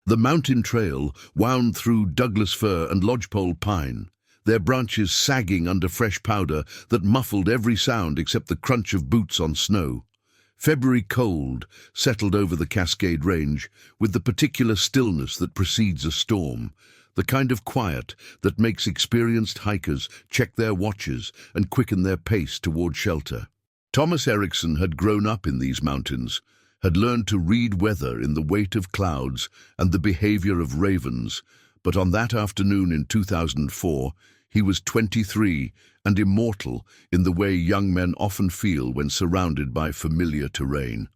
The mountain trail wound through Douglas fir and lodgepole pine, their branches sagging under fresh powder that muffled every sound except the crunch of boots on snow. February cold settled over the Cascade Range with the particular stillness that precedes a storm, the kind of quiet that makes experienced hikers check their watches and quicken their pace toward shelter. Thomas Eriksen had grown up in these mountains, had learned to read weather in the weight of clouds and the behavior of ravens, but on that afternoon in 2004, he was 23 and immortal in the way young men often feel when surrounded by familiar terrain.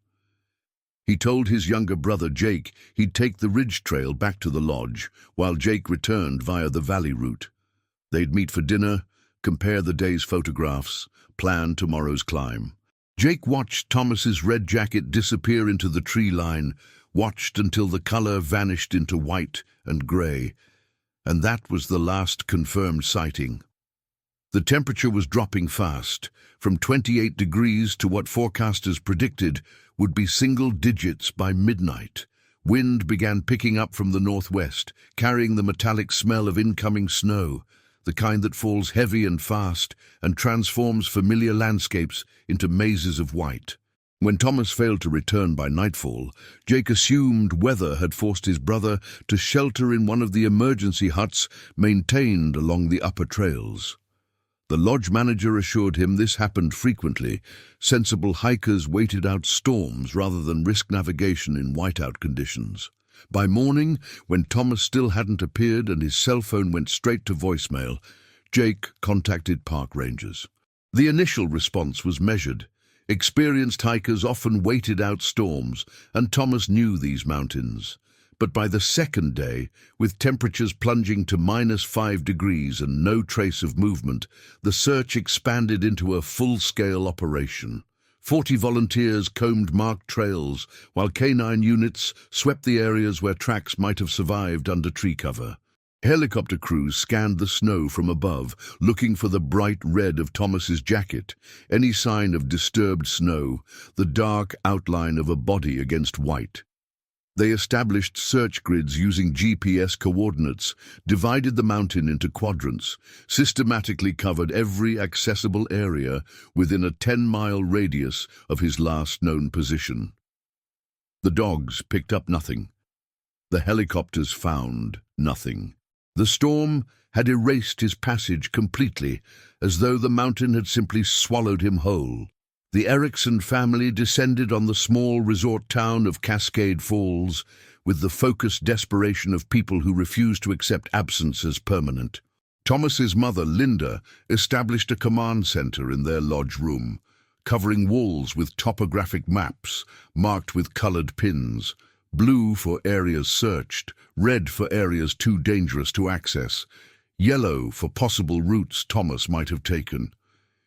He told his younger brother Jake he'd take the ridge trail back to the lodge, while Jake returned via the valley route. They'd meet for dinner, compare the day's photographs, plan tomorrow's climb. Jake watched Thomas's red jacket disappear into the tree line, watched until the color vanished into white and gray, and that was the last confirmed sighting. The temperature was dropping fast, from 28 degrees to what forecasters predicted would be single digits by midnight. Wind began picking up from the northwest, carrying the metallic smell of incoming snow, the kind that falls heavy and fast and transforms familiar landscapes into mazes of white. When Thomas failed to return by nightfall, Jake assumed weather had forced his brother to shelter in one of the emergency huts maintained along the upper trails. The lodge manager assured him this happened frequently. Sensible hikers waited out storms rather than risk navigation in whiteout conditions. By morning, when Thomas still hadn't appeared and his cell phone went straight to voicemail, Jake contacted park rangers. The initial response was measured. Experienced hikers often waited out storms, and Thomas knew these mountains. But by the second day, with temperatures plunging to -5 degrees and no trace of movement, the search expanded into a full-scale operation. 40 volunteers combed marked trails, while canine units swept the areas where tracks might have survived under tree cover. Helicopter crews scanned the snow from above, looking for the bright red of Thomas's jacket, any sign of disturbed snow, the dark outline of a body against white. They established search grids using GPS coordinates, divided the mountain into quadrants, systematically covered every accessible area within a 10-mile radius of his last known position. The dogs picked up nothing. The helicopters found nothing. The storm had erased his passage completely, as though the mountain had simply swallowed him whole. The Eriksen family descended on the small resort town of Cascade Falls with the focused desperation of people who refuse to accept absence as permanent. Thomas's mother, Linda, established a command center in their lodge room, covering walls with topographic maps marked with colored pins, blue for areas searched, red for areas too dangerous to access, yellow for possible routes Thomas might have taken.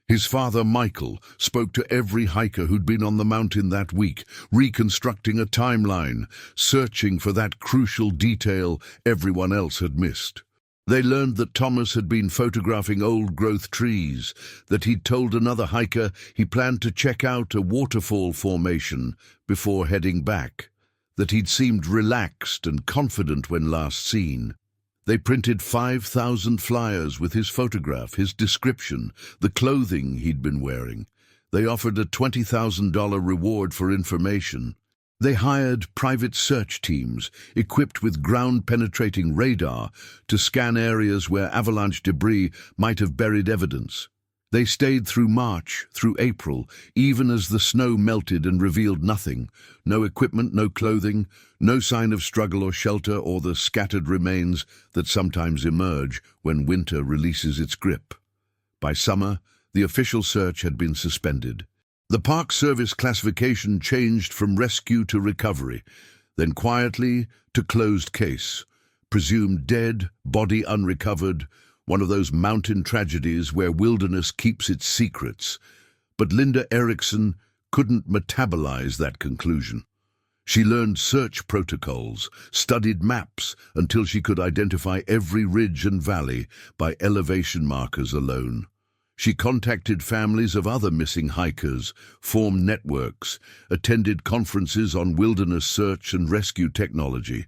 His father, Michael, spoke to every hiker who'd been on the mountain that week, reconstructing a timeline, searching for that crucial detail everyone else had missed. They learned that Thomas had been photographing old-growth trees, that he'd told another hiker he planned to check out a waterfall formation before heading back, that he'd seemed relaxed and confident when last seen. They printed 5,000 flyers with his photograph, his description, the clothing he'd been wearing. They offered a $20,000 reward for information. They hired private search teams equipped with ground-penetrating radar to scan areas where avalanche debris might have buried evidence. They stayed through March, through April, even as the snow melted and revealed nothing. No equipment, no clothing, no sign of struggle or shelter or the scattered remains that sometimes emerge when winter releases its grip. By summer, the official search had been suspended. The Park Service classification changed from rescue to recovery, then quietly to closed case, presumed dead, body unrecovered, one of those mountain tragedies where wilderness keeps its secrets. But Linda Eriksen couldn't metabolize that conclusion. She learned search protocols, studied maps until she could identify every ridge and valley by elevation markers alone. She contacted families of other missing hikers, formed networks, attended conferences on wilderness search and rescue technology.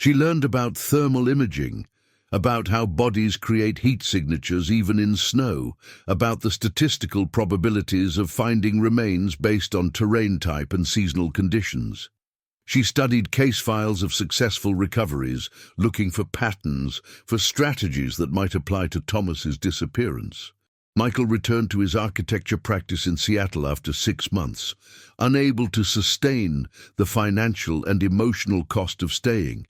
She learned about thermal imaging, about how bodies create heat signatures even in snow, about the statistical probabilities of finding remains based on terrain type and seasonal conditions. She studied case files of successful recoveries, looking for patterns, for strategies that might apply to Thomas's disappearance. Michael returned to his architecture practice in Seattle after 6 months, unable to sustain the financial and emotional cost of staying.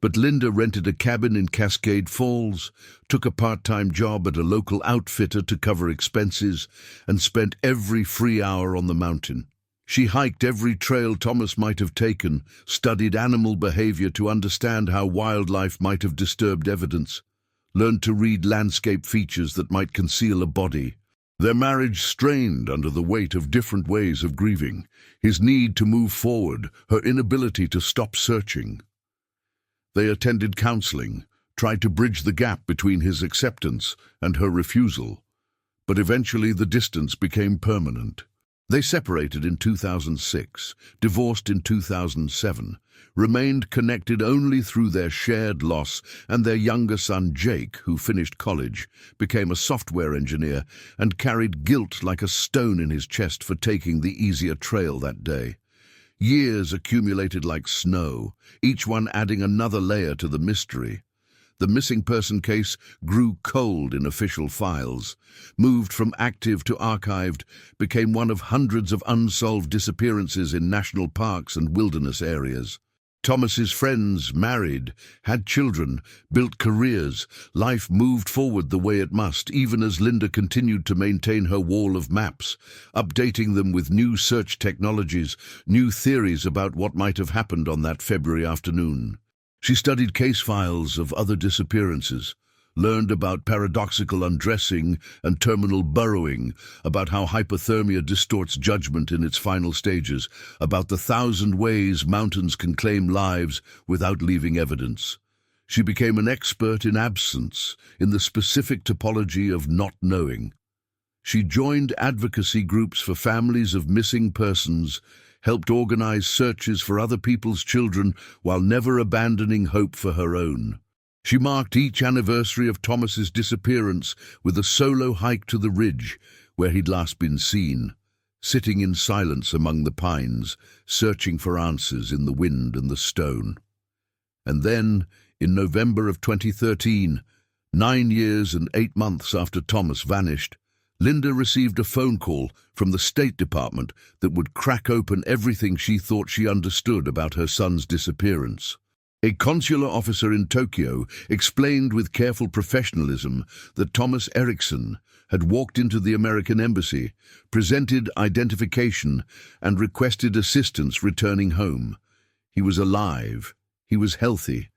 But Linda rented a cabin in Cascade Falls, took a part-time job at a local outfitter to cover expenses, and spent every free hour on the mountain. She hiked every trail Thomas might have taken, studied animal behavior to understand how wildlife might have disturbed evidence, learned to read landscape features that might conceal a body. Their marriage strained under the weight of different ways of grieving, his need to move forward, her inability to stop searching. They attended counseling, tried to bridge the gap between his acceptance and her refusal, but eventually the distance became permanent. They separated in 2006, divorced in 2007, remained connected only through their shared loss, and their younger son Jake, who finished college, became a software engineer and carried guilt like a stone in his chest for taking the easier trail that day. Years accumulated like snow, each one adding another layer to the mystery. The missing person case grew cold in official files, moved from active to archived, became one of hundreds of unsolved disappearances in national parks and wilderness areas. Thomas's friends married, had children, built careers. Life moved forward the way it must, even as Linda continued to maintain her wall of maps, updating them with new search technologies, new theories about what might have happened on that February afternoon. She studied case files of other disappearances, learned about paradoxical undressing and terminal burrowing, about how hypothermia distorts judgment in its final stages, about the 1,000 ways mountains can claim lives without leaving evidence. She became an expert in absence, in the specific topology of not knowing. She joined advocacy groups for families of missing persons, helped organize searches for other people's children while never abandoning hope for her own. She marked each anniversary of Thomas's disappearance with a solo hike to the ridge where he'd last been seen, sitting in silence among the pines, searching for answers in the wind and the stone. And then, in November of 2013, 9 years and 8 months after Thomas vanished, Linda received a phone call from the State Department that would crack open everything she thought she understood about her son's disappearance. A consular officer in Tokyo explained with careful professionalism that Thomas Eriksen had walked into the American embassy, presented identification, and requested assistance returning home. He was alive, he was healthy,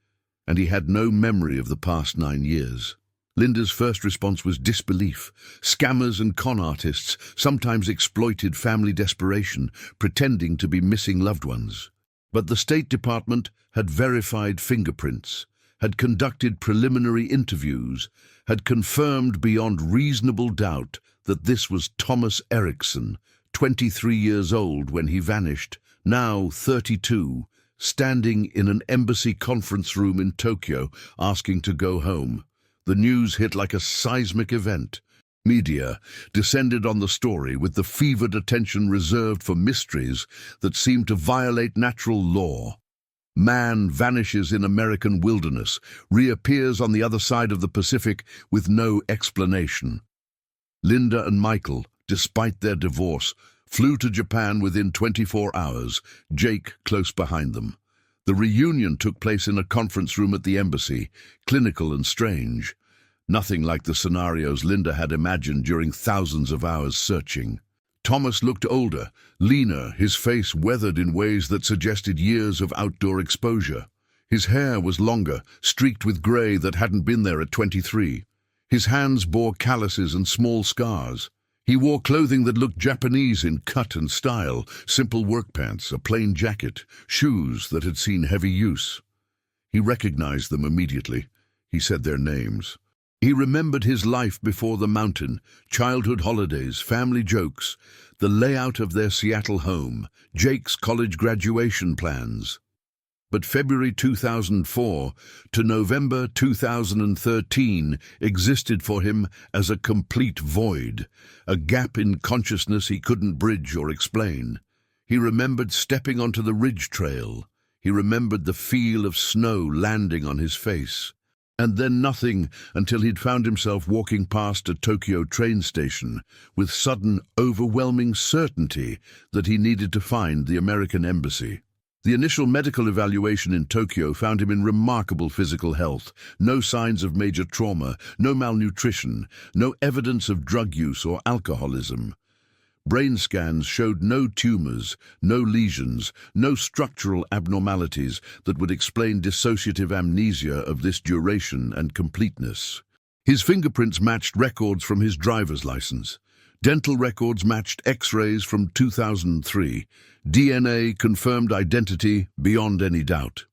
and he had no memory of the past 9 years. Linda's first response was disbelief. Scammers and con artists sometimes exploited family desperation, pretending to be missing loved ones. But the State Department had verified fingerprints, had conducted preliminary interviews, had confirmed beyond reasonable doubt that this was Thomas Eriksen, 23 years old when he vanished, now 32, standing in an embassy conference room in Tokyo, asking to go home. The news hit like a seismic event. Media descended on the story with the fevered attention reserved for mysteries that seemed to violate natural law. Man vanishes in American wilderness, reappears on the other side of the Pacific with no explanation. Linda and Michael, despite their divorce, flew to Japan within 24 hours, Jake close behind them. The reunion took place in a conference room at the embassy, clinical and strange. Nothing like the scenarios Linda had imagined during thousands of hours searching. Thomas looked older, leaner, his face weathered in ways that suggested years of outdoor exposure. His hair was longer, streaked with grey that hadn't been there at 23. His hands bore calluses and small scars. He wore clothing that looked Japanese in cut and style, simple work pants, a plain jacket, shoes that had seen heavy use. He recognized them immediately. He said their names. He remembered his life before the mountain, childhood holidays, family jokes, the layout of their Seattle home, Jake's college graduation plans. But February 2004 to November 2013 existed for him as a complete void, a gap in consciousness he couldn't bridge or explain. He remembered stepping onto the ridge trail. He remembered the feel of snow landing on his face. And then nothing until he'd found himself walking past a Tokyo train station with sudden, overwhelming certainty that he needed to find the American embassy. The initial medical evaluation in Tokyo found him in remarkable physical health, no signs of major trauma, no malnutrition, no evidence of drug use or alcoholism. Brain scans showed no tumors, no lesions, no structural abnormalities that would explain dissociative amnesia of this duration and completeness. His fingerprints matched records from his driver's license. Dental records matched X-rays from 2003. DNA confirmed identity beyond any doubt.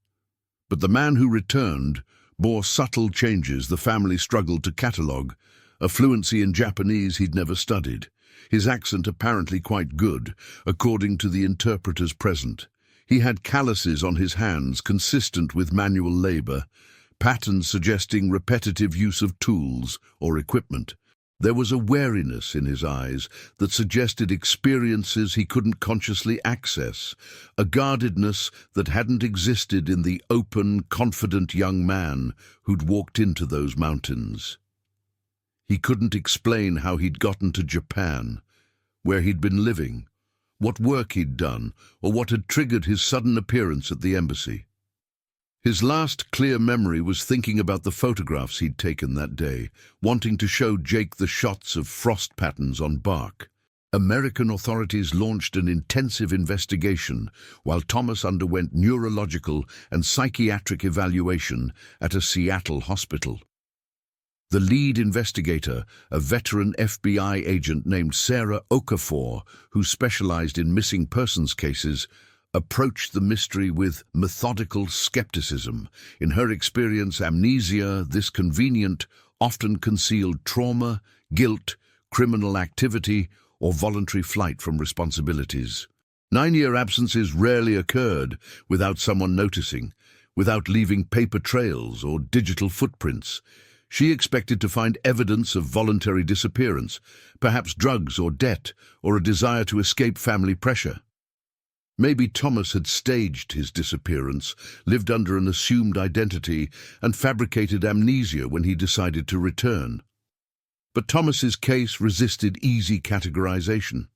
But the man who returned bore subtle changes the family struggled to catalogue, a fluency in Japanese he'd never studied. His accent apparently quite good, according to the interpreters present. He had calluses on his hands consistent with manual labour, patterns suggesting repetitive use of tools or equipment. There was a wariness in his eyes that suggested experiences he couldn't consciously access, a guardedness that hadn't existed in the open, confident young man who'd walked into those mountains. He couldn't explain how he'd gotten to Japan, where he'd been living, what work he'd done, or what had triggered his sudden appearance at the embassy. His last clear memory was thinking about the photographs he'd taken that day, wanting to show Jake the shots of frost patterns on bark. American authorities launched an intensive investigation while Thomas underwent neurological and psychiatric evaluation at a Seattle hospital. The lead investigator, a veteran FBI agent named Sarah Okafor, who specialized in missing persons cases, approached the mystery with methodical skepticism. In her experience, amnesia, this convenient, often concealed trauma, guilt, criminal activity, or voluntary flight from responsibilities. 9-year absences rarely occurred without someone noticing, without leaving paper trails or digital footprints. She expected to find evidence of voluntary disappearance, perhaps drugs or debt, or a desire to escape family pressure. Maybe Thomas had staged his disappearance, lived under an assumed identity, and fabricated amnesia when he decided to return. But Thomas's case resisted easy categorization.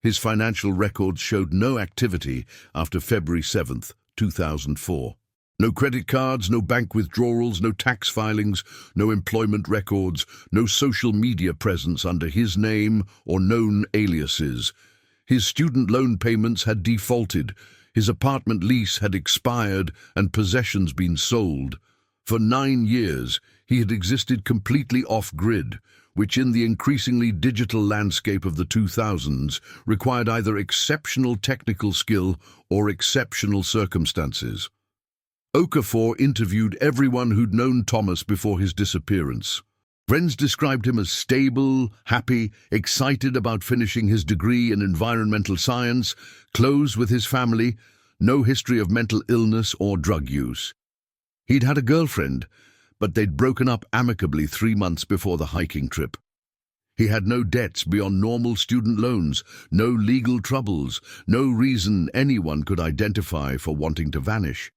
His financial records showed no activity after February 7th, 2004. No credit cards, no bank withdrawals, no tax filings, no employment records, no social media presence under his name or known aliases. His student loan payments had defaulted, his apartment lease had expired, and possessions been sold. For 9 years, he had existed completely off-grid, which in the increasingly digital landscape of the 2000s required either exceptional technical skill or exceptional circumstances. Okafor interviewed everyone who'd known Thomas before his disappearance. Friends described him as stable, happy, excited about finishing his degree in environmental science, close with his family, no history of mental illness or drug use. He'd had a girlfriend, but they'd broken up amicably 3 months before the hiking trip. He had no debts beyond normal student loans, no legal troubles, no reason anyone could identify for wanting to vanish.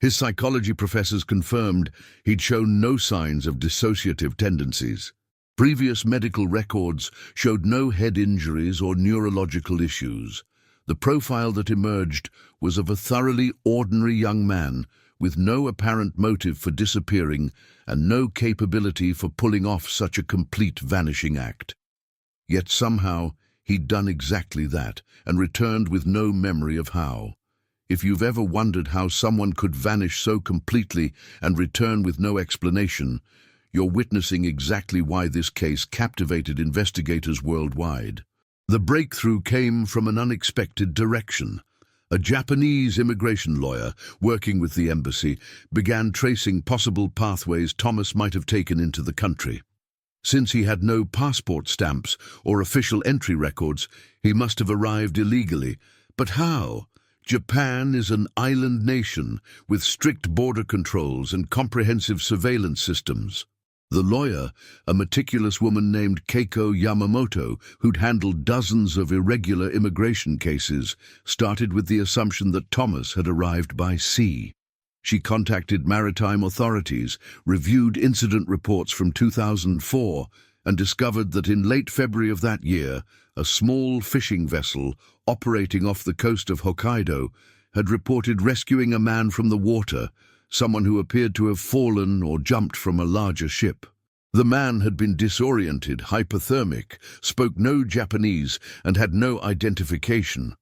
His psychology professors confirmed he'd shown no signs of dissociative tendencies. Previous medical records showed no head injuries or neurological issues. The profile that emerged was of a thoroughly ordinary young man with no apparent motive for disappearing and no capability for pulling off such a complete vanishing act. Yet somehow he'd done exactly that and returned with no memory of how. If you've ever wondered how someone could vanish so completely and return with no explanation, you're witnessing exactly why this case captivated investigators worldwide. The breakthrough came from an unexpected direction. A Japanese immigration lawyer working with the embassy began tracing possible pathways Thomas might have taken into the country. Since he had no passport stamps or official entry records, he must have arrived illegally. But how? Japan is an island nation with strict border controls and comprehensive surveillance systems. The lawyer, a meticulous woman named Keiko Yamamoto, who'd handled dozens of irregular immigration cases, started with the assumption that Thomas had arrived by sea. She contacted maritime authorities, reviewed incident reports from 2004, and discovered that in late February of that year, a small fishing vessel operating off the coast of Hokkaido had reported rescuing a man from the water, someone who appeared to have fallen or jumped from a larger ship. The man had been disoriented, hypothermic, spoke no Japanese, and had no identification.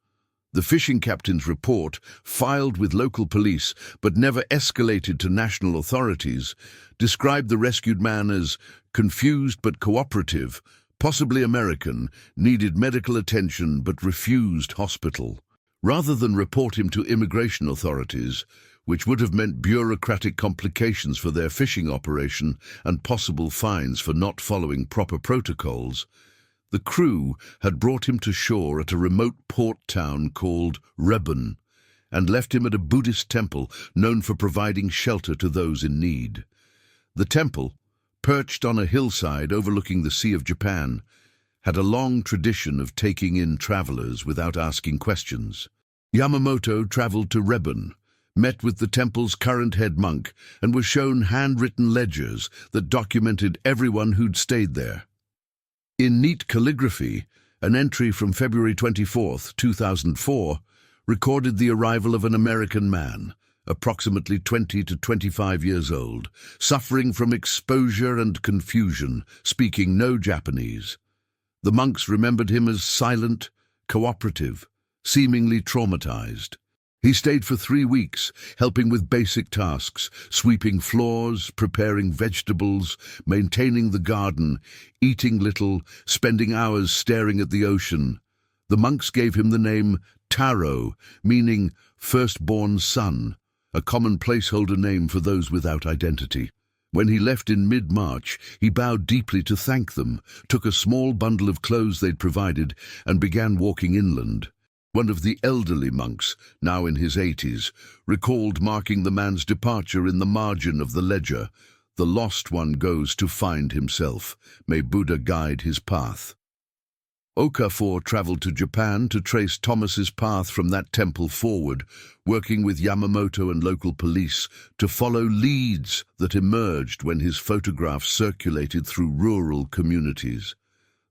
The fishing captain's report, filed with local police but never escalated to national authorities, described the rescued man as confused but cooperative, possibly American, needed medical attention but refused hospital. Rather than report him to immigration authorities, which would have meant bureaucratic complications for their fishing operation and possible fines for not following proper protocols, the crew had brought him to shore at a remote port town called Rebun and left him at a Buddhist temple known for providing shelter to those in need. The temple, perched on a hillside overlooking the Sea of Japan, had a long tradition of taking in travelers without asking questions. Yamamoto traveled to Rebun, met with the temple's current head monk, and was shown handwritten ledgers that documented everyone who'd stayed there. In neat calligraphy, an entry from February 24, 2004, recorded the arrival of an American man, approximately 20 to 25 years old, suffering from exposure and confusion, speaking no Japanese. The monks remembered him as silent, cooperative, seemingly traumatized. He stayed for 3 weeks, helping with basic tasks, sweeping floors, preparing vegetables, maintaining the garden, eating little, spending hours staring at the ocean. The monks gave him the name Taro, meaning firstborn son, a common placeholder name for those without identity. When he left in mid-March, he bowed deeply to thank them, took a small bundle of clothes they'd provided, and began walking inland. One of the elderly monks, now in his 80s, recalled marking the man's departure in the margin of the ledger. "The lost one goes to find himself. May Buddha guide his path." Okafor traveled to Japan to trace Thomas's path from that temple forward, working with Yamamoto and local police to follow leads that emerged when his photographs circulated through rural communities.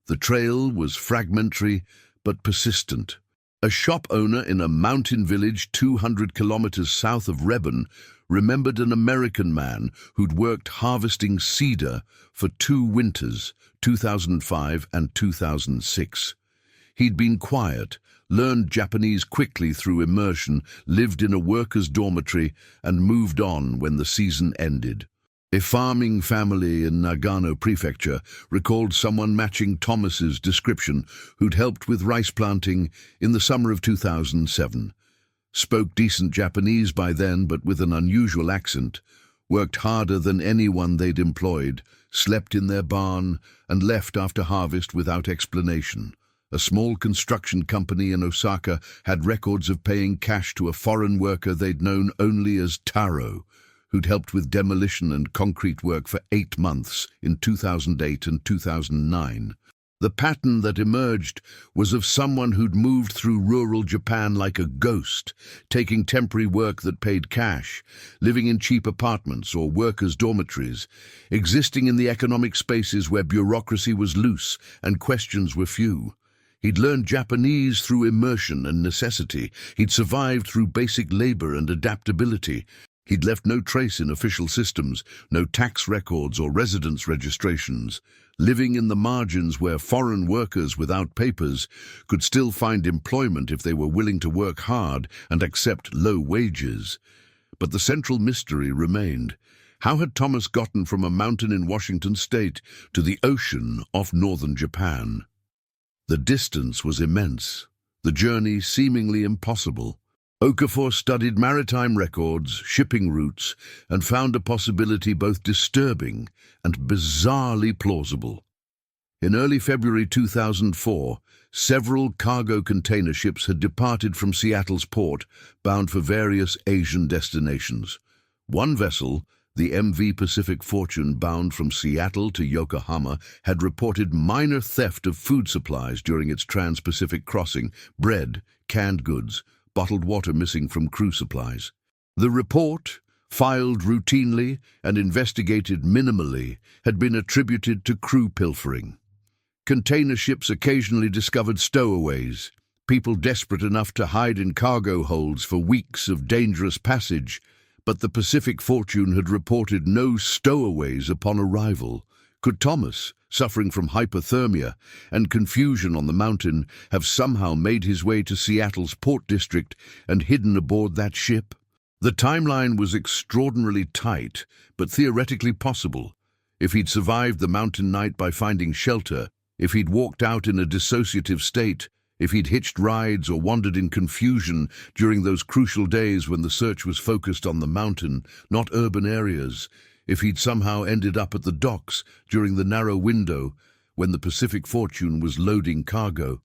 The trail was fragmentary but persistent. A shop owner in a mountain village 200 kilometers south of Rebun remembered an American man who'd worked harvesting cedar for 2 winters, 2005 and 2006. He'd been quiet, learned Japanese quickly through immersion, lived in a workers' dormitory, and moved on when the season ended. A farming family in Nagano Prefecture recalled someone matching Thomas's description who'd helped with rice planting in the summer of 2007. Spoke decent Japanese by then but with an unusual accent, worked harder than anyone they'd employed, slept in their barn, and left after harvest without explanation. A small construction company in Osaka had records of paying cash to a foreign worker they'd known only as Taro, who'd helped with demolition and concrete work for 8 months in 2008 and 2009. The pattern that emerged was of someone who'd moved through rural Japan like a ghost, taking temporary work that paid cash, living in cheap apartments or workers' dormitories, existing in the economic spaces where bureaucracy was loose and questions were few. He'd learned Japanese through immersion and necessity. He'd survived through basic labor and adaptability. He'd left no trace in official systems, no tax records or residence registrations, living in the margins where foreign workers without papers could still find employment if they were willing to work hard and accept low wages. But the central mystery remained. How had Thomas gotten from a mountain in Washington state to the ocean off northern Japan? The distance was immense, the journey seemingly impossible. Okafor studied maritime records, shipping routes, and found a possibility both disturbing and bizarrely plausible. In early February 2004, several cargo container ships had departed from Seattle's port, bound for various Asian destinations. One vessel, the MV Pacific Fortune, bound from Seattle to Yokohama, had reported minor theft of food supplies during its trans-Pacific crossing: bread, canned goods, bottled water missing from crew supplies. The report, filed routinely and investigated minimally, had been attributed to crew pilfering. Container ships occasionally discovered stowaways, people desperate enough to hide in cargo holds for weeks of dangerous passage, but the Pacific Fortune had reported no stowaways upon arrival. Could Thomas, suffering from hypothermia and confusion on the mountain, have somehow made his way to Seattle's port district and hidden aboard that ship? The timeline was extraordinarily tight, but theoretically possible. If he'd survived the mountain night by finding shelter, if he'd walked out in a dissociative state, if he'd hitched rides or wandered in confusion during those crucial days when the search was focused on the mountain, not urban areas, if he'd somehow ended up at the docks during the narrow window when the Pacific Fortune was loading cargo.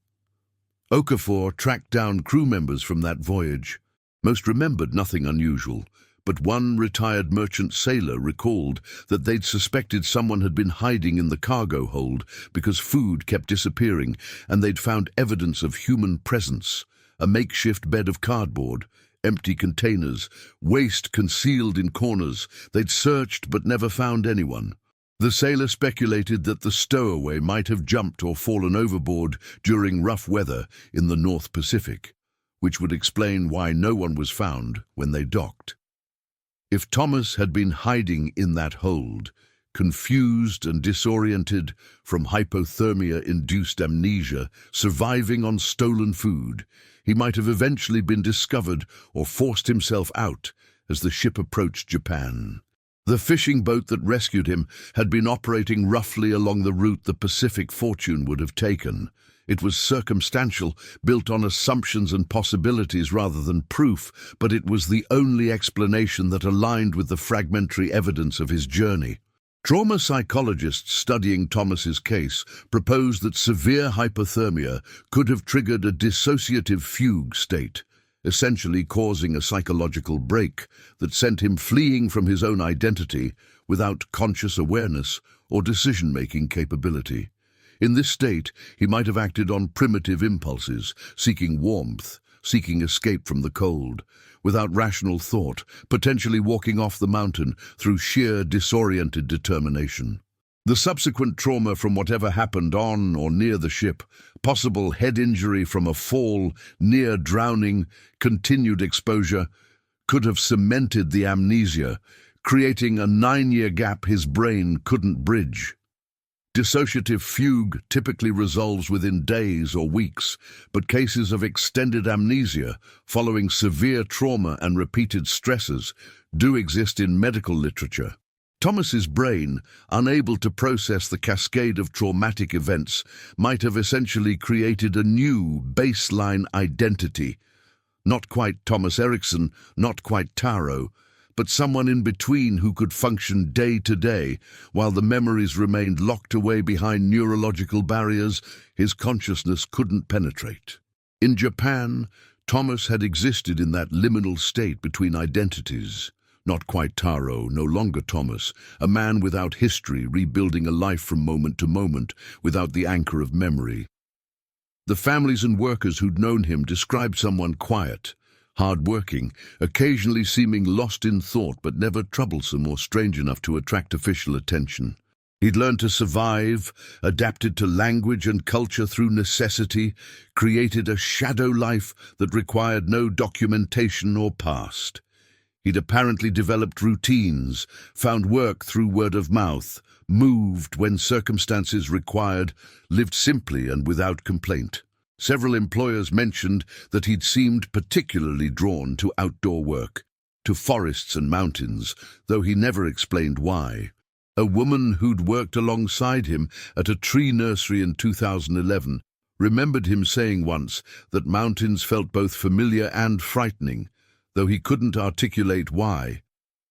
Okafor tracked down crew members from that voyage. Most remembered nothing unusual, but one retired merchant sailor recalled that they'd suspected someone had been hiding in the cargo hold because food kept disappearing, and they'd found evidence of human presence: a makeshift bed of cardboard, empty containers, waste concealed in corners. They'd searched but never found anyone. The sailor speculated that the stowaway might have jumped or fallen overboard during rough weather in the North Pacific, which would explain why no one was found when they docked. If Thomas had been hiding in that hold, confused and disoriented from hypothermia-induced amnesia, surviving on stolen food, he might have eventually been discovered or forced himself out as the ship approached Japan. The fishing boat that rescued him had been operating roughly along the route the Pacific Fortune would have taken. It was circumstantial, built on assumptions and possibilities rather than proof, but it was the only explanation that aligned with the fragmentary evidence of his journey. Trauma psychologists studying Thomas's case proposed that severe hypothermia could have triggered a dissociative fugue state, essentially causing a psychological break that sent him fleeing from his own identity without conscious awareness or decision-making capability. In this state, he might have acted on primitive impulses, seeking warmth, seeking escape from the cold, without rational thought, potentially walking off the mountain through sheer disoriented determination. The subsequent trauma from whatever happened on or near the ship, possible head injury from a fall, near drowning, continued exposure, could have cemented the amnesia, creating a 9-year gap his brain couldn't bridge. Dissociative fugue typically resolves within days or weeks, but cases of extended amnesia following severe trauma and repeated stresses do exist in medical literature. Thomas's brain, unable to process the cascade of traumatic events, might have essentially created a new baseline identity. Not quite Thomas Eriksen, not quite Taro, but someone in between who could function day to day while the memories remained locked away behind neurological barriers his consciousness couldn't penetrate. In Japan, Thomas had existed in that liminal state between identities. Not quite Taro, no longer Thomas, a man without history, rebuilding a life from moment to moment, without the anchor of memory. The families and workers who'd known him described someone quiet, hard-working, occasionally seeming lost in thought but never troublesome or strange enough to attract official attention. He'd learned to survive, adapted to language and culture through necessity, created a shadow life that required no documentation or past. He'd apparently developed routines, found work through word of mouth, moved when circumstances required, lived simply and without complaint. Several employers mentioned that he'd seemed particularly drawn to outdoor work, to forests and mountains, though he never explained why. A woman who'd worked alongside him at a tree nursery in 2011 remembered him saying once that mountains felt both familiar and frightening, though he couldn't articulate why.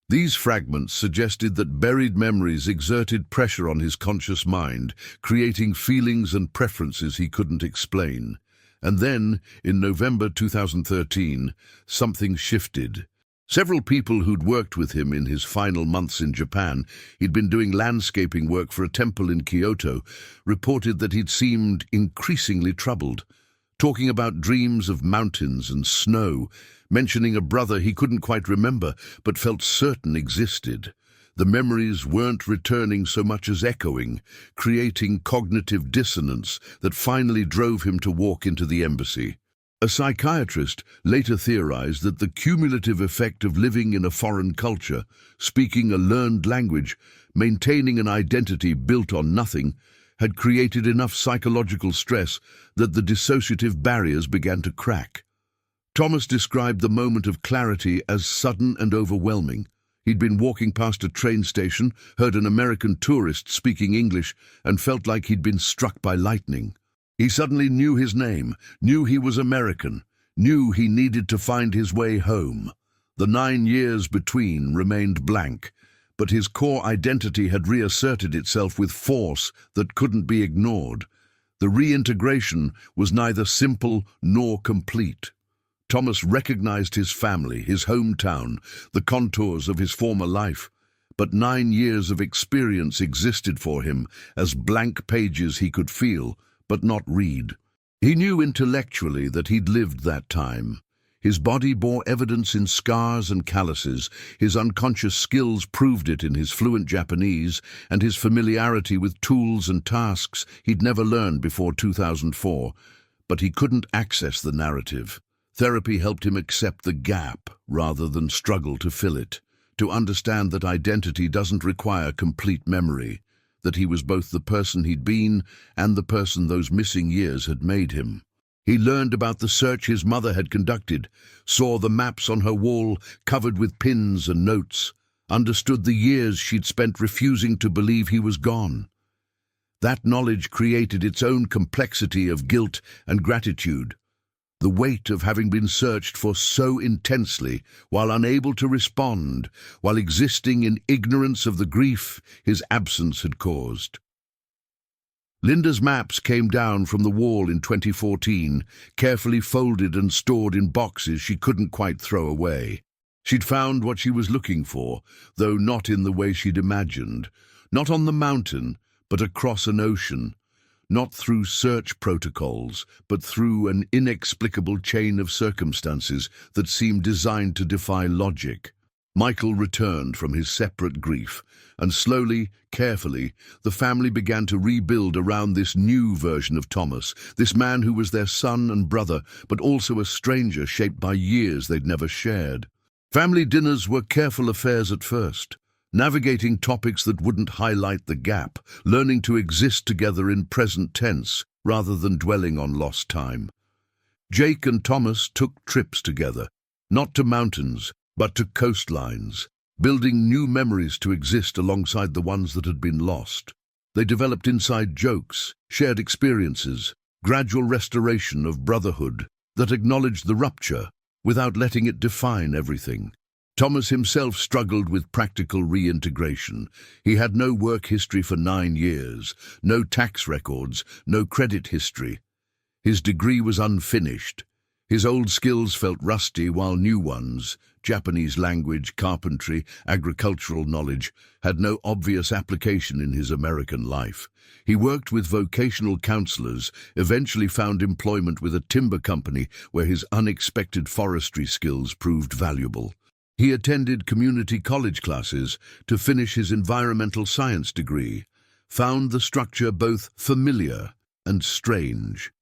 These fragments suggested that buried memories exerted pressure on his conscious mind, creating feelings and preferences he couldn't explain. And then, in November 2013, something shifted. Several people who'd worked with him in his final months in Japan, he'd been doing landscaping work for a temple in Kyoto, reported that he'd seemed increasingly troubled, talking about dreams of mountains and snow, mentioning a brother he couldn't quite remember but felt certain existed. The memories weren't returning so much as echoing, creating cognitive dissonance that finally drove him to walk into the embassy. A psychiatrist later theorized that the cumulative effect of living in a foreign culture, speaking a learned language, maintaining an identity built on nothing, had created enough psychological stress that the dissociative barriers began to crack. Thomas described the moment of clarity as sudden and overwhelming. He'd been walking past a train station, heard an American tourist speaking English, and felt like he'd been struck by lightning. He suddenly knew his name, knew he was American, knew he needed to find his way home. The 9 years between remained blank, but his core identity had reasserted itself with force that couldn't be ignored. The reintegration was neither simple nor complete. Thomas recognized his family, his hometown, the contours of his former life, but 9 years of experience existed for him as blank pages he could feel, but not read. He knew intellectually that he'd lived that time. His body bore evidence in scars and calluses, his unconscious skills proved it in his fluent Japanese, and his familiarity with tools and tasks he'd never learned before 2004. But he couldn't access the narrative. Therapy helped him accept the gap rather than struggle to fill it, to understand that identity doesn't require complete memory, that he was both the person he'd been and the person those missing years had made him. He learned about the search his mother had conducted, saw the maps on her wall covered with pins and notes, understood the years she'd spent refusing to believe he was gone. That knowledge created its own complexity of guilt and gratitude. The weight of having been searched for so intensely, while unable to respond, while existing in ignorance of the grief his absence had caused. Linda's maps came down from the wall in 2014, carefully folded and stored in boxes she couldn't quite throw away. She'd found what she was looking for, though not in the way she'd imagined. Not on the mountain, but across an ocean. Not through search protocols, but through an inexplicable chain of circumstances that seemed designed to defy logic. Michael returned from his separate grief, and slowly, carefully, the family began to rebuild around this new version of Thomas, this man who was their son and brother, but also a stranger shaped by years they'd never shared. Family dinners were careful affairs at first, navigating topics that wouldn't highlight the gap, learning to exist together in present tense rather than dwelling on lost time. Jake and Thomas took trips together, not to mountains, but to coastlines, building new memories to exist alongside the ones that had been lost. They developed inside jokes, shared experiences, gradual restoration of brotherhood that acknowledged the rupture without letting it define everything. Thomas himself struggled with practical reintegration. He had no work history for 9 years, no tax records, no credit history. His degree was unfinished. His old skills felt rusty while new ones, Japanese language, carpentry, agricultural knowledge, had no obvious application in his American life. He worked with vocational counselors, eventually found employment with a timber company where his unexpected forestry skills proved valuable. He attended community college classes to finish his environmental science degree, found the structure both familiar and strange.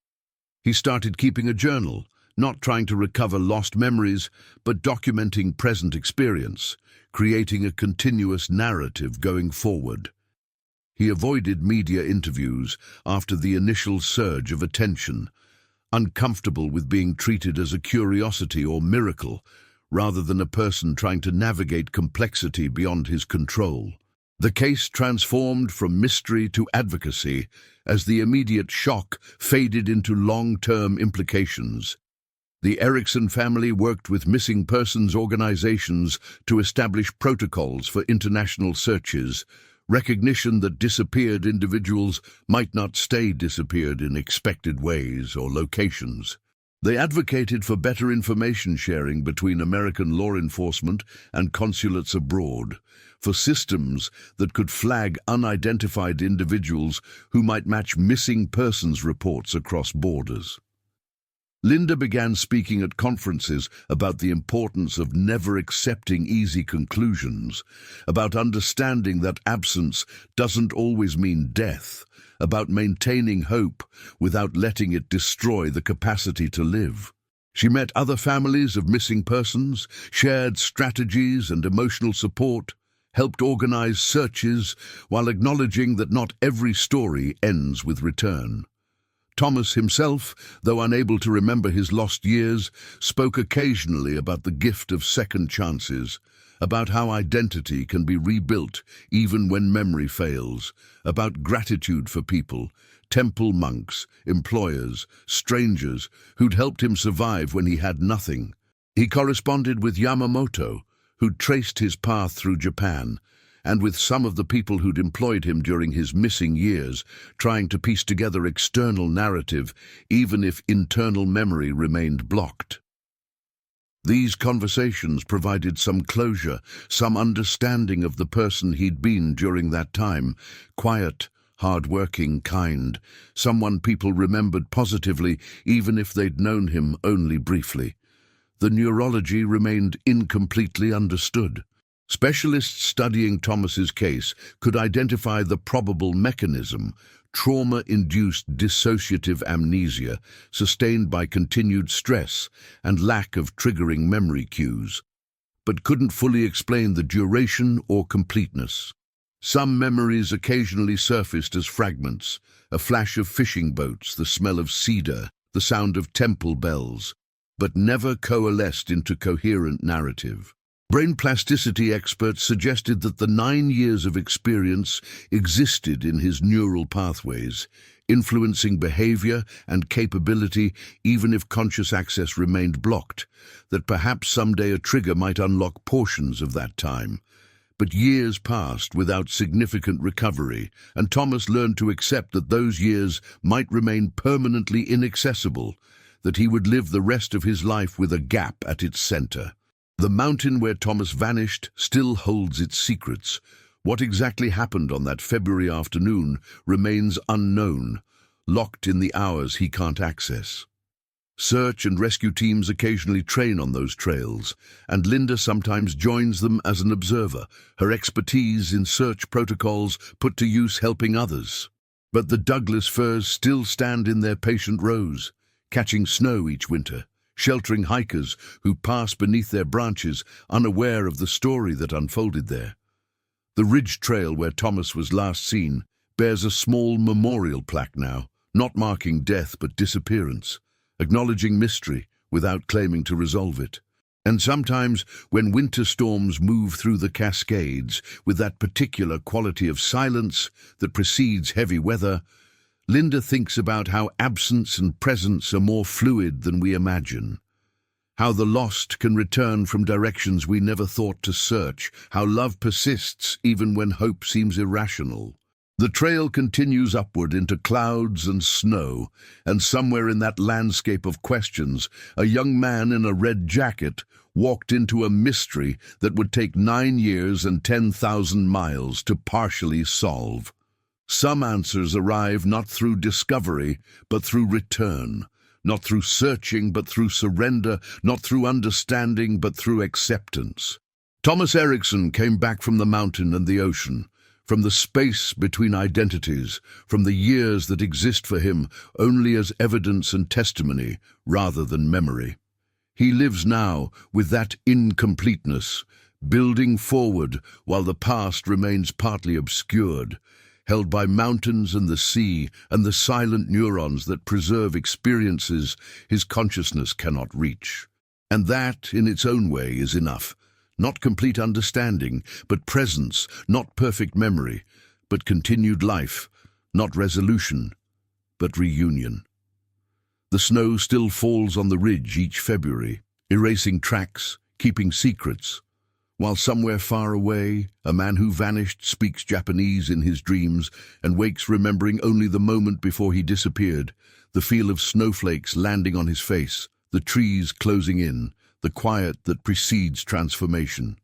He started keeping a journal, not trying to recover lost memories, but documenting present experience, creating a continuous narrative going forward. He avoided media interviews after the initial surge of attention, uncomfortable with being treated as a curiosity or miracle, rather than a person trying to navigate complexity beyond his control. The case transformed from mystery to advocacy as the immediate shock faded into long-term implications. The Eriksen family worked with missing persons organizations to establish protocols for international searches, recognition that disappeared individuals might not stay disappeared in expected ways or locations. They advocated for better information sharing between American law enforcement and consulates abroad, for systems that could flag unidentified individuals who might match missing persons reports across borders. Linda began speaking at conferences about the importance of never accepting easy conclusions, about understanding that absence doesn't always mean death, about maintaining hope without letting it destroy the capacity to live. She met other families of missing persons, shared strategies and emotional support, helped organize searches while acknowledging that not every story ends with return. Thomas himself, though unable to remember his lost years, spoke occasionally about the gift of second chances, about how identity can be rebuilt even when memory fails, about gratitude for people, temple monks, employers, strangers who'd helped him survive when he had nothing. He corresponded with Yamamoto, who'd traced his path through Japan, and with some of the people who'd employed him during his missing years, trying to piece together external narrative, even if internal memory remained blocked. These conversations provided some closure, some understanding of the person he'd been during that time, quiet, hard-working, kind, someone people remembered positively even if they'd known him only briefly. The neurology remained incompletely understood. Specialists studying Thomas's case could identify the probable mechanism, trauma-induced dissociative amnesia sustained by continued stress and lack of triggering memory cues, but couldn't fully explain the duration or completeness. Some memories occasionally surfaced as fragments, a flash of fishing boats, the smell of cedar, the sound of temple bells, but never coalesced into coherent narrative. Brain plasticity experts suggested that the 9 years of experience existed in his neural pathways, influencing behavior and capability even if conscious access remained blocked, that perhaps someday a trigger might unlock portions of that time. But years passed without significant recovery, and Thomas learned to accept that those years might remain permanently inaccessible, that he would live the rest of his life with a gap at its center. The mountain where Thomas vanished still holds its secrets. What exactly happened on that February afternoon remains unknown, locked in the hours he can't access. Search and rescue teams occasionally train on those trails, and Linda sometimes joins them as an observer, her expertise in search protocols put to use helping others. But the Douglas firs still stand in their patient rows, catching snow each winter, sheltering hikers who pass beneath their branches, unaware of the story that unfolded there. The ridge trail where Thomas was last seen bears a small memorial plaque now, not marking death but disappearance, acknowledging mystery without claiming to resolve it. And sometimes, when winter storms move through the Cascades with that particular quality of silence that precedes heavy weather, Linda thinks about how absence and presence are more fluid than we imagine, how the lost can return from directions we never thought to search, how love persists even when hope seems irrational. The trail continues upward into clouds and snow, and somewhere in that landscape of questions, a young man in a red jacket walked into a mystery that would take 9 years and 10,000 miles to partially solve. Some answers arrive not through discovery, but through return, not through searching, but through surrender, not through understanding, but through acceptance. Thomas Eriksen came back from the mountain and the ocean, from the space between identities, from the years that exist for him only as evidence and testimony rather than memory. He lives now with that incompleteness, building forward while the past remains partly obscured, held by mountains and the sea and the silent neurons that preserve experiences his consciousness cannot reach. And that, in its own way, is enough. Not complete understanding, but presence, not perfect memory, but continued life, not resolution, but reunion. The snow still falls on the ridge each February, erasing tracks, keeping secrets. While somewhere far away, a man who vanished speaks Japanese in his dreams and wakes remembering only the moment before he disappeared, the feel of snowflakes landing on his face, the trees closing in, the quiet that precedes transformation.